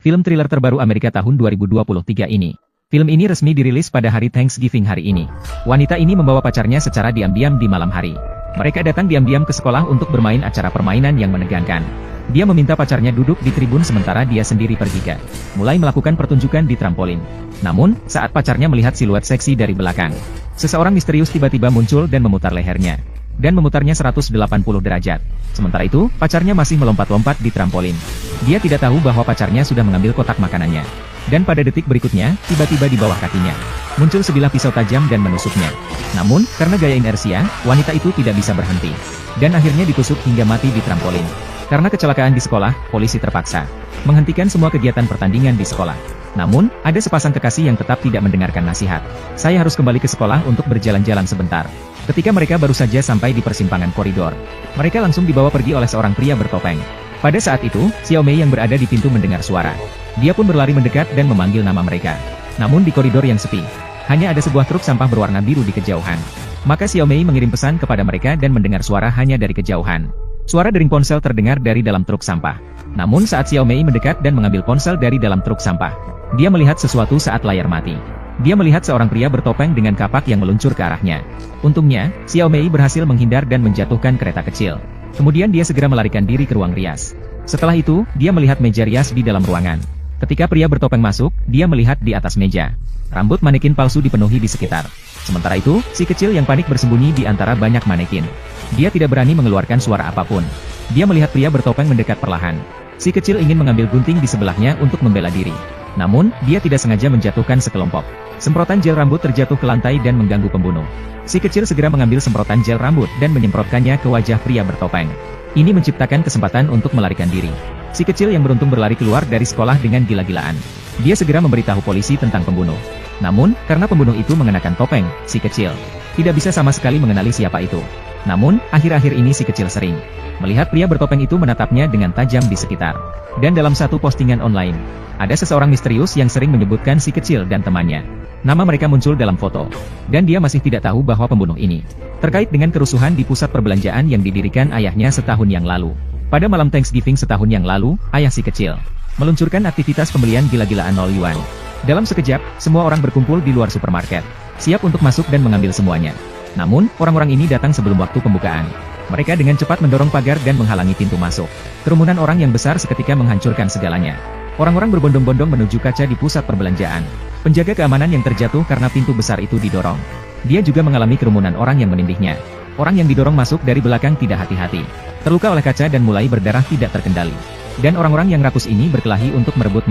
film thriller terbaru Amerika tahun 2023 ini. Film ini resmi dirilis pada hari Thanksgiving hari ini. Wanita ini membawa pacarnya secara diam-diam di malam hari. Mereka datang diam-diam ke sekolah untuk bermain acara permainan yang menegangkan. Dia meminta pacarnya duduk di tribun sementara dia sendiri pergi mulai melakukan pertunjukan di trampolin. Namun, saat pacarnya melihat siluet seksi dari belakang, seseorang misterius tiba-tiba muncul dan memutar lehernya. Dan memutarnya 180 derajat. Sementara itu, pacarnya masih melompat-lompat di trampolin. Dia tidak tahu bahwa pacarnya sudah mengambil kotak makanannya. Dan pada detik berikutnya, tiba-tiba di bawah kakinya muncul sebilah pisau tajam dan menusuknya. Namun, karena gaya inersia, wanita itu tidak bisa berhenti. Dan akhirnya ditusuk hingga mati di trampolin. Karena kecelakaan di sekolah, polisi terpaksa menghentikan semua kegiatan pertandingan di sekolah. Namun, ada sepasang kekasih yang tetap tidak mendengarkan nasihat. Saya harus kembali ke sekolah untuk berjalan-jalan sebentar. Ketika mereka baru saja sampai di persimpangan koridor, mereka langsung dibawa pergi oleh seorang pria bertopeng. Pada saat itu, Xiao Mei yang berada di pintu mendengar suara. Dia pun berlari mendekat dan memanggil nama mereka. Namun di koridor yang sepi, hanya ada sebuah truk sampah berwarna biru di kejauhan. Maka Xiao Mei mengirim pesan kepada mereka dan mendengar suara hanya dari kejauhan. Suara dering ponsel terdengar dari dalam truk sampah. Namun saat Xiao Mei mendekat dan mengambil ponsel dari dalam truk sampah, dia melihat sesuatu saat layar mati. Dia melihat seorang pria bertopeng dengan kapak yang meluncur ke arahnya. Untungnya, Xiao Mei berhasil menghindar dan menjatuhkan kereta kecil. Kemudian dia segera melarikan diri ke ruang rias. Setelah itu, dia melihat meja rias di dalam ruangan. Ketika pria bertopeng masuk, dia melihat di atas meja rambut manekin palsu dipenuhi di sekitar. Sementara itu, si kecil yang panik bersembunyi di antara banyak manekin. Dia tidak berani mengeluarkan suara apapun. Dia melihat pria bertopeng mendekat perlahan. Si kecil ingin mengambil gunting di sebelahnya untuk membela diri. Namun, dia tidak sengaja menjatuhkan sekelompok semprotan gel rambut terjatuh ke lantai dan mengganggu pembunuh. Si kecil segera mengambil semprotan gel rambut dan menyemprotkannya ke wajah pria bertopeng. Ini menciptakan kesempatan untuk melarikan diri. Si kecil yang beruntung berlari keluar dari sekolah dengan gila-gilaan. Dia segera memberitahu polisi tentang pembunuh. Namun, karena pembunuh itu mengenakan topeng, si kecil tidak bisa sama sekali mengenali siapa itu. Namun, akhir-akhir ini si kecil sering melihat pria bertopeng itu menatapnya dengan tajam di sekitar. Dan dalam satu postingan online, ada seseorang misterius yang sering menyebutkan si kecil dan temannya. Nama mereka muncul dalam foto. Dan dia masih tidak tahu bahwa pembunuh ini terkait dengan kerusuhan di pusat perbelanjaan yang didirikan ayahnya setahun yang lalu. Pada malam Thanksgiving setahun yang lalu, ayah si kecil meluncurkan aktivitas pembelian gila-gilaan 0 yuan. Dalam sekejap, semua orang berkumpul di luar supermarket, siap untuk masuk dan mengambil semuanya. Namun, orang-orang ini datang sebelum waktu pembukaan. Mereka dengan cepat mendorong pagar dan menghalangi pintu masuk. Kerumunan orang yang besar seketika menghancurkan segalanya. Orang-orang berbondong-bondong menuju kaca di pusat perbelanjaan. Penjaga keamanan yang terjatuh karena pintu besar itu didorong. Dia juga mengalami kerumunan orang yang menindihnya. Orang yang didorong masuk dari belakang tidak hati-hati, terluka oleh kaca dan mulai berdarah tidak terkendali. Dan orang-orang yang rakus ini berkelahi untuk merebut